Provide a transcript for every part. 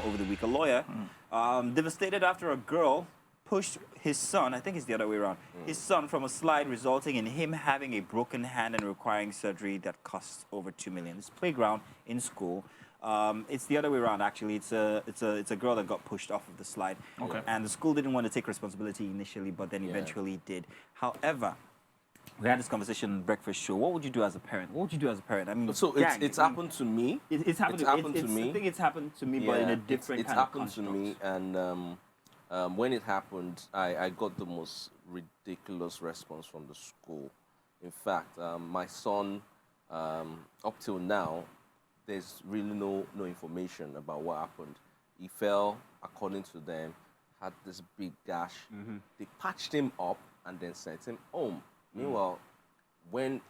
over the week. A lawyer devastated after a girl pushed his son, I think it's the other way around, his son from a slide, resulting in him having a broken hand and requiring surgery that costs over $2 million. It's playground in school. It's the other way around, actually. It's a girl that got pushed off of the slide. Okay. And the school didn't want to take responsibility initially, but then eventually did. However, we had this conversation on Breakfast Show. What would you do as a parent? What would you do as a parent? I mean, so it's happened to me. It's happened to me. I think it's happened to me, but in a different kind of construct. It's happened to me, and when it happened, I got the most ridiculous response from the school. In fact, my son, up till now, there's really no information about what happened. He fell, according to them, had this big gash. They patched him up and then sent him home. Meanwhile, when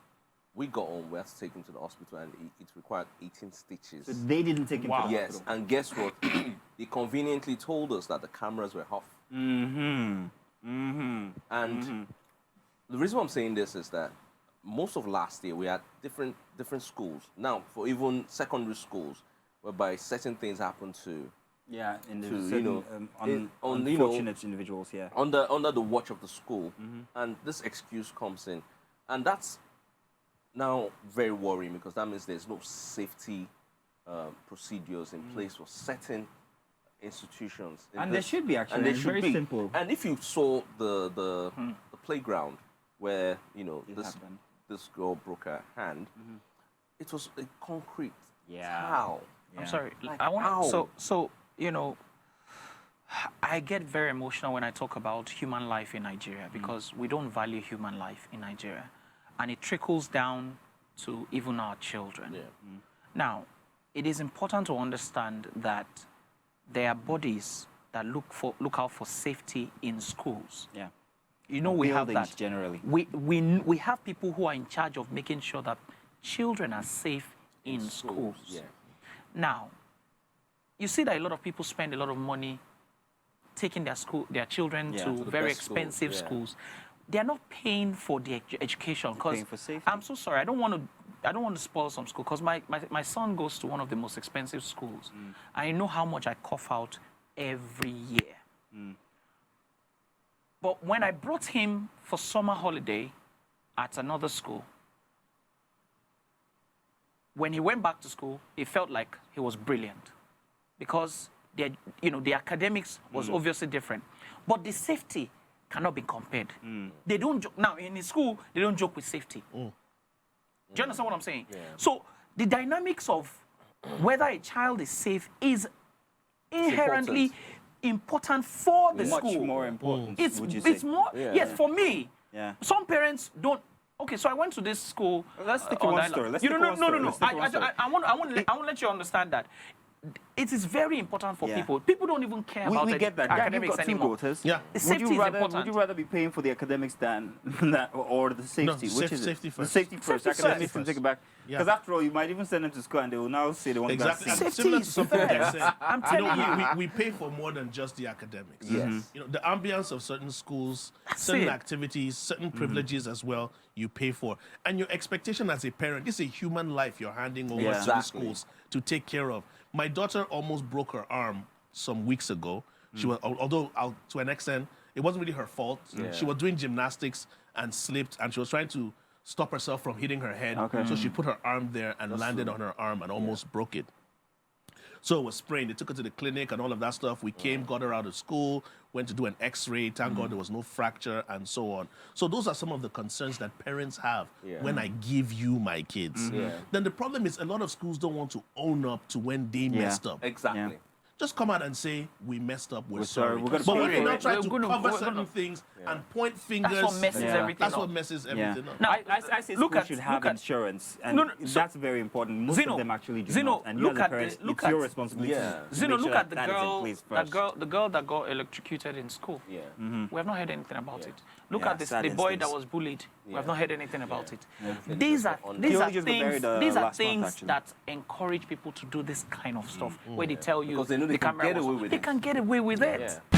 we got home, we had to take him to the hospital, and it required 18 stitches. So they didn't take him to the hospital? Yes, and guess what? They conveniently told us that the cameras were off. And the reason why I'm saying this is that most of last year, we had different schools. Now, for even secondary schools, whereby certain things happen to... Yeah, in the to, certain, unfortunate individuals, yeah. Under the watch of the school. And this excuse comes in. And that's now very worrying, because that means there's no safety procedures in place for certain institutions. And there should be, actually. And it's very simple. And if you saw the playground where, this girl broke her hand, it was a concrete towel. I'm sorry. Like, I want so I get very emotional when I talk about human life in Nigeria, because we don't value human life in Nigeria, and it trickles down to even our children. Now, it is important to understand that there are bodies that look out for safety in schools. Yeah. You know, we have that generally. We have people who are in charge of making sure that children are safe in schools. Yeah. Now, you see that a lot of people spend a lot of money taking their children to very expensive schools. They are not paying for the education, because for safety. I'm so sorry, I don't want to spoil some school, because my son goes to one of the most expensive schools. I know how much I cough out every year. But when I brought him for summer holiday at another school, when he went back to school, he felt like he was brilliant, because the academics was obviously different, but the safety cannot be compared. They don't joke. Now in his school, they don't joke with safety. Do you understand what I'm saying? Yeah. So the dynamics of whether a child is safe is inherently important for the school. Much more important. It's more. Yes, for me. Yeah. Some parents don't. Okay, so I went to this school. Let's take one story. No. I want to let you understand that it is very important for people. People don't even care about we get that. academics anymore. Daughters. Yeah. Safety is important. Would you rather be paying for the academics than or the safety? No, Which is safety it? first. The safety first. Safety Academics first. can take it back. Because after all, you might even send them to school and they will now say they want Exactly. to Similar to something they said. I'm telling you. We pay for more than just the academics. Yes. The ambience of certain schools, certain activities, certain privileges as well, you pay for. And your expectation as a parent, this is a human life you're handing over to the schools to take care of. My daughter almost broke her arm some weeks ago. She was, although to an extent, it wasn't really her fault. She was doing gymnastics and slipped, and she was trying to stop herself from hitting her head. So she put her arm there and landed on her arm and almost broke it. So it was sprained. They took her to the clinic and all of that stuff. We came, got her out of school, went to do an X-ray. Thank God there was no fracture and so on. So those are some of the concerns that parents have when I give you my kids. Then the problem is a lot of schools don't want to own up to when they messed up. Exactly. Just come out and say, we messed up, we're sorry. We're But when you're not trying to gonna- cover we're certain gonna- things and point fingers, That's what messes everything that's up. what messes everything up. Now, I say look schools at- should have look at- insurance, and that's very important. Most of them actually do not. And you as a parent, it's your responsibility. Zeno, look at the that is in place first. girl that got electrocuted in school. Yeah. We have not heard anything about it. Look Yeah, at this, sad the boy that instance. was bullied. We have not heard anything about it. Yeah. These are He only just got buried, these are last month, things actually. that encourage people to do this kind of stuff, where they tell you Because they know they can camera get was away on. with They it. can get away with it. Yeah.